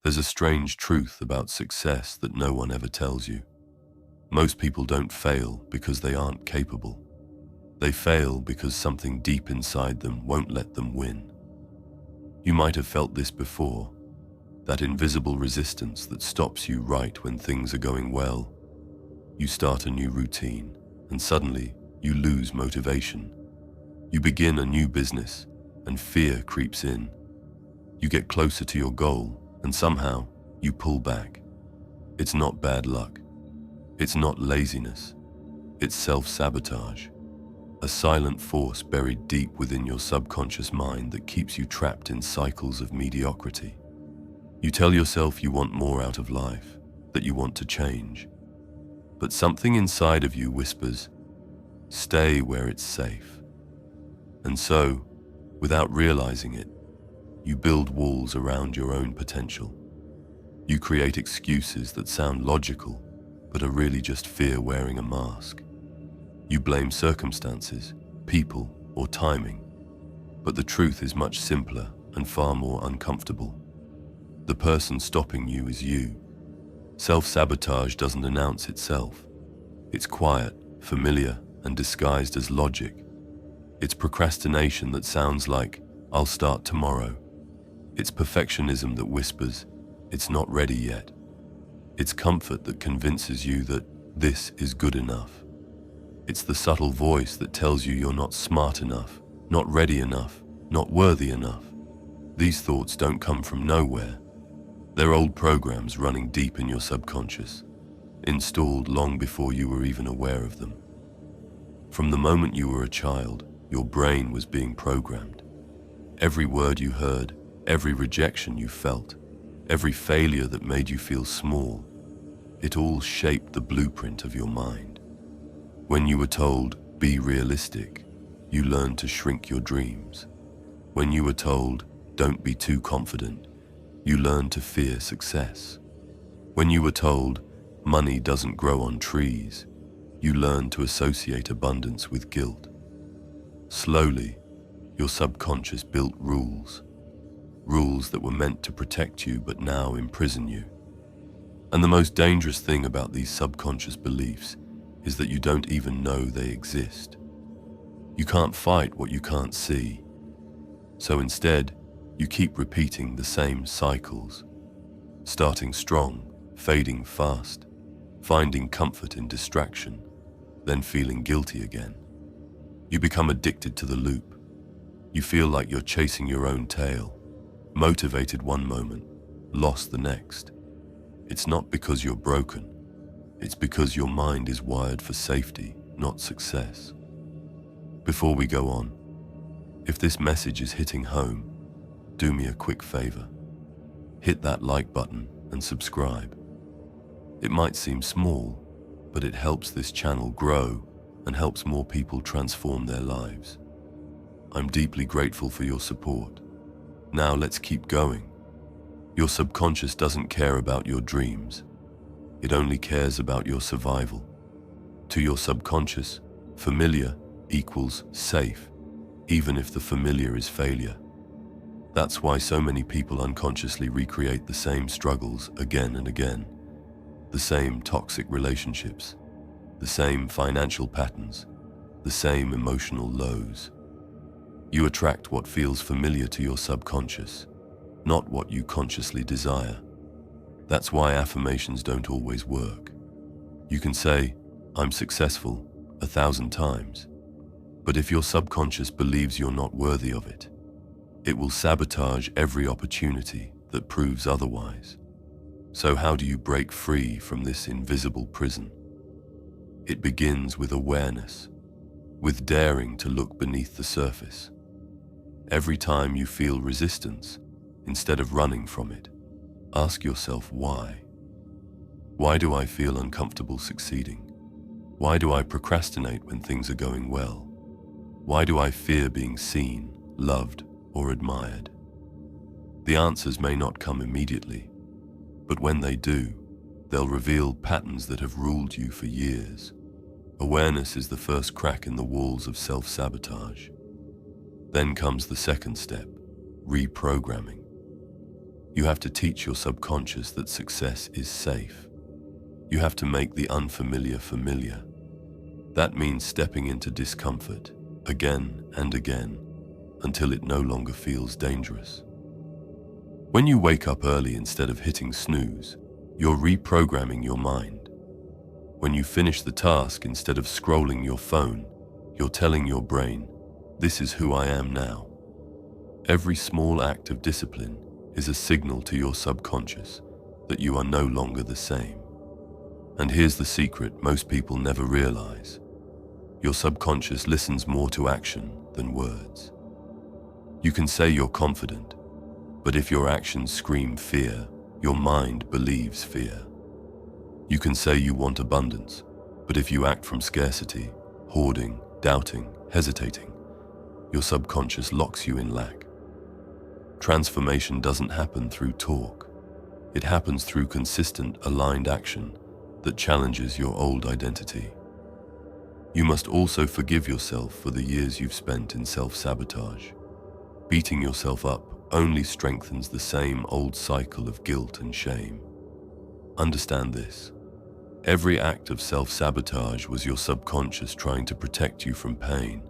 There's a strange truth about success that no one ever tells you. Most people don't fail because they aren't capable. They fail because something deep inside them won't let them win. You might have felt this before, that invisible resistance that stops you right when things are going well. You start a new routine, and suddenly you lose motivation. You begin a new business, and fear creeps in. You get closer to your goal, and somehow you pull back. It's not bad luck. It's not laziness. It's self-sabotage, a silent force buried deep within your subconscious mind that keeps you trapped in cycles of mediocrity. You tell yourself you want more out of life, that you want to change. But something inside of you whispers, stay where it's safe. And so, without realizing it, you build walls around your own potential. You create excuses that sound logical, but are really just fear wearing a mask. You blame circumstances, people, or timing. But the truth is much simpler and far more uncomfortable. The person stopping you is you. Self-sabotage doesn't announce itself. It's quiet, familiar, and disguised as logic. It's procrastination that sounds like, I'll start tomorrow. It's perfectionism that whispers, it's not ready yet. It's comfort that convinces you that this is good enough. It's the subtle voice that tells you you're not smart enough, not ready enough, not worthy enough. These thoughts don't come from nowhere. They're old programs running deep in your subconscious, installed long before you were even aware of them. From the moment you were a child, your brain was being programmed. Every word you heard, every rejection you felt, every failure that made you feel small, it all shaped the blueprint of your mind. When you were told, be realistic, you learned to shrink your dreams. When you were told, don't be too confident, you learned to fear success. When you were told, money doesn't grow on trees, you learned to associate abundance with guilt. Slowly, your subconscious built rules that were meant to protect you but now imprison you. And the most dangerous thing about these subconscious beliefs is that you don't even know they exist. You can't fight what you can't see. So instead, you keep repeating the same cycles, starting strong, fading fast, finding comfort in distraction, then feeling guilty again. You become addicted to the loop. You feel like you're chasing your own tail, motivated one moment, lost the next. It's not because you're broken. It's because your mind is wired for safety, not success. Before we go on, if this message is hitting home, do me a quick favor. Hit that like button and subscribe. It might seem small, but it helps this channel grow and helps more people transform their lives. I'm deeply grateful for your support. Now let's keep going. Your subconscious doesn't care about your dreams. It only cares about your survival. To your subconscious, familiar equals safe, even if the familiar is failure. That's why so many people unconsciously recreate the same struggles again and again, the same toxic relationships, the same financial patterns, the same emotional lows. You attract what feels familiar to your subconscious, not what you consciously desire. That's why affirmations don't always work. You can say, I'm successful 1,000 times, but if your subconscious believes you're not worthy of it, it will sabotage every opportunity that proves otherwise. So how do you break free from this invisible prison? It begins with awareness, with daring to look beneath the surface. Every time you feel resistance, instead of running from it, ask yourself why. Why do I feel uncomfortable succeeding? Why do I procrastinate when things are going well? Why do I fear being seen, loved, or admired? The answers may not come immediately, but when they do, they'll reveal patterns that have ruled you for years. Awareness is the first crack in the walls of self-sabotage. Then comes the second step, reprogramming. You have to teach your subconscious that success is safe. You have to make the unfamiliar familiar. That means stepping into discomfort again and again until it no longer feels dangerous. When you wake up early instead of hitting snooze, you're reprogramming your mind. When you finish the task instead of scrolling your phone, you're telling your brain, "This is who I am now." Every small act of discipline is a signal to your subconscious that you are no longer the same. And here's the secret most people never realize. Your subconscious listens more to action than words. You can say you're confident, but if your actions scream fear, your mind believes fear. You can say you want abundance, but if you act from scarcity, hoarding, doubting, hesitating, your subconscious locks you in lack. Transformation doesn't happen through talk. It happens through consistent, aligned action that challenges your old identity. You must also forgive yourself for the years you've spent in self-sabotage. Beating yourself up only strengthens the same old cycle of guilt and shame. Understand this. Every act of self-sabotage was your subconscious trying to protect you from pain.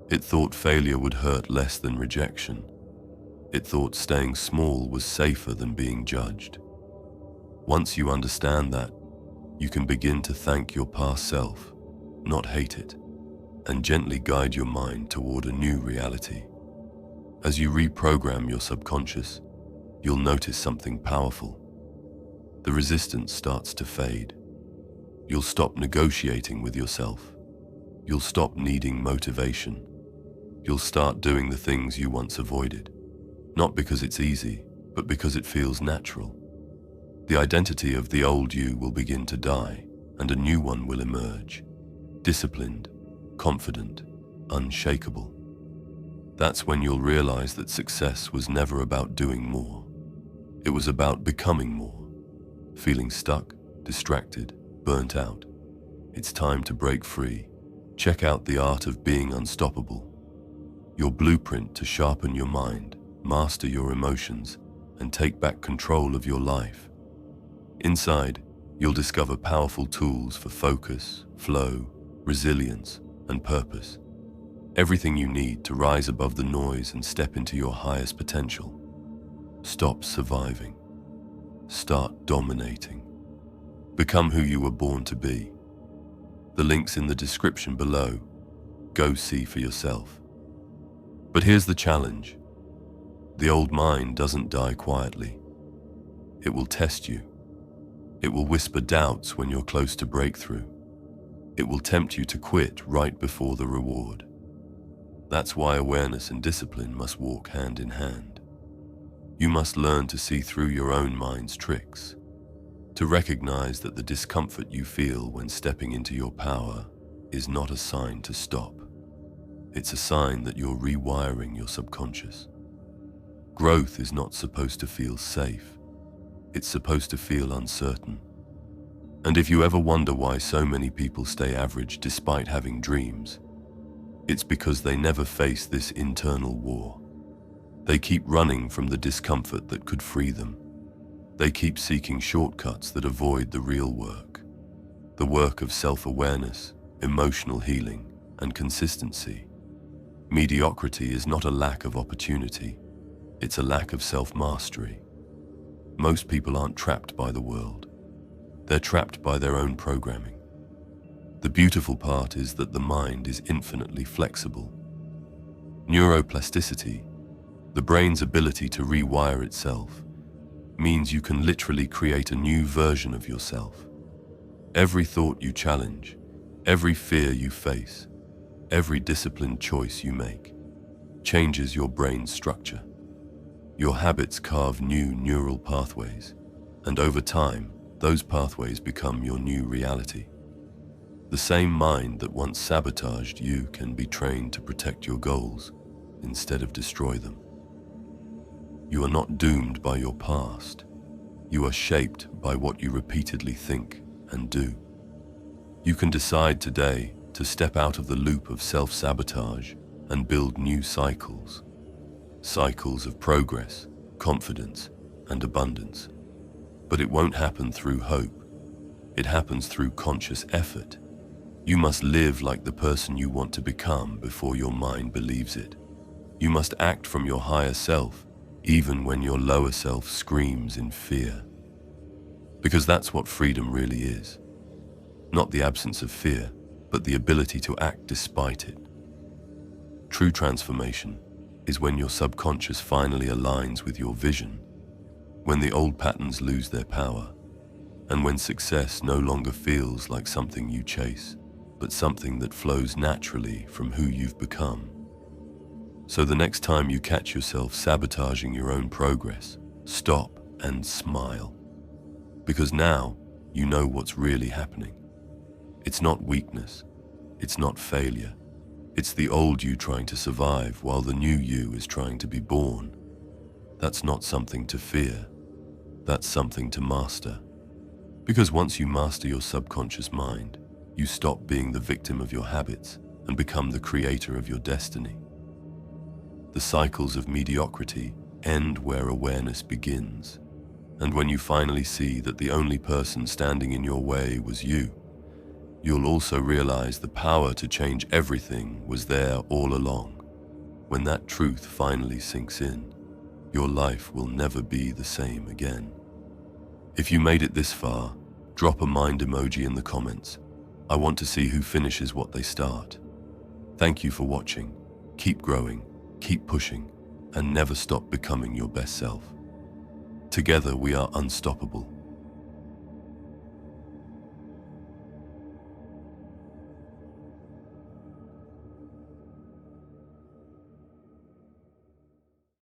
It thought failure would hurt less than rejection. It thought staying small was safer than being judged. Once you understand that, you can begin to thank your past self, not hate it, and gently guide your mind toward a new reality. As you reprogram your subconscious, you'll notice something powerful. The resistance starts to fade. You'll stop negotiating with yourself. You'll stop needing motivation. You'll start doing the things you once avoided. Not because it's easy, but because it feels natural. The identity of the old you will begin to die, and a new one will emerge. Disciplined, confident, unshakable. That's when you'll realize that success was never about doing more. It was about becoming more. Feeling stuck, distracted, burnt out. It's time to break free. Check out The Art of Being Unstoppable. Your blueprint to sharpen your mind, master your emotions, and take back control of your life. Inside, you'll discover powerful tools for focus, flow, resilience, and purpose. Everything you need to rise above the noise and step into your highest potential. Stop surviving. Start dominating. Become who you were born to be. The link's in the description below. Go see for yourself. But here's the challenge. The old mind doesn't die quietly. It will test you. It will whisper doubts when you're close to breakthrough. It will tempt you to quit right before the reward. That's why awareness and discipline must walk hand in hand. You must learn to see through your own mind's tricks, to recognize that the discomfort you feel when stepping into your power is not a sign to stop. It's a sign that you're rewiring your subconscious. Growth is not supposed to feel safe. It's supposed to feel uncertain. And if you ever wonder why so many people stay average despite having dreams, it's because they never face this internal war. They keep running from the discomfort that could free them. They keep seeking shortcuts that avoid the real work. The work of self-awareness, emotional healing, and consistency. Mediocrity is not a lack of opportunity. It's a lack of self-mastery. Most people aren't trapped by the world. They're trapped by their own programming. The beautiful part is that the mind is infinitely flexible. Neuroplasticity, the brain's ability to rewire itself, means you can literally create a new version of yourself. Every thought you challenge, every fear you face, every disciplined choice you make, changes your brain's structure. Your habits carve new neural pathways, and over time, those pathways become your new reality. The same mind that once sabotaged you can be trained to protect your goals instead of destroy them. You are not doomed by your past. You are shaped by what you repeatedly think and do. You can decide today to step out of the loop of self-sabotage and build new cycles. Cycles of progress, confidence, and abundance. But it won't happen through hope. It happens through conscious effort. You must live like the person you want to become before your mind believes it. You must act from your higher self, even when your lower self screams in fear. Because that's what freedom really is. Not the absence of fear, but the ability to act despite it. True transformation is when your subconscious finally aligns with your vision, when the old patterns lose their power, and when success no longer feels like something you chase, but something that flows naturally from who you've become. So the next time you catch yourself sabotaging your own progress, stop and smile. Because now you know what's really happening. It's not weakness. It's not failure. It's the old you trying to survive while the new you is trying to be born. That's not something to fear. That's something to master. Because once you master your subconscious mind, you stop being the victim of your habits and become the creator of your destiny. The cycles of mediocrity end where awareness begins. And when you finally see that the only person standing in your way was you, you'll also realize the power to change everything was there all along. When that truth finally sinks in, your life will never be the same again. If you made it this far, drop a mind emoji in the comments. I want to see who finishes what they start. Thank you for watching. Keep growing, keep pushing, and never stop becoming your best self. Together we are unstoppable.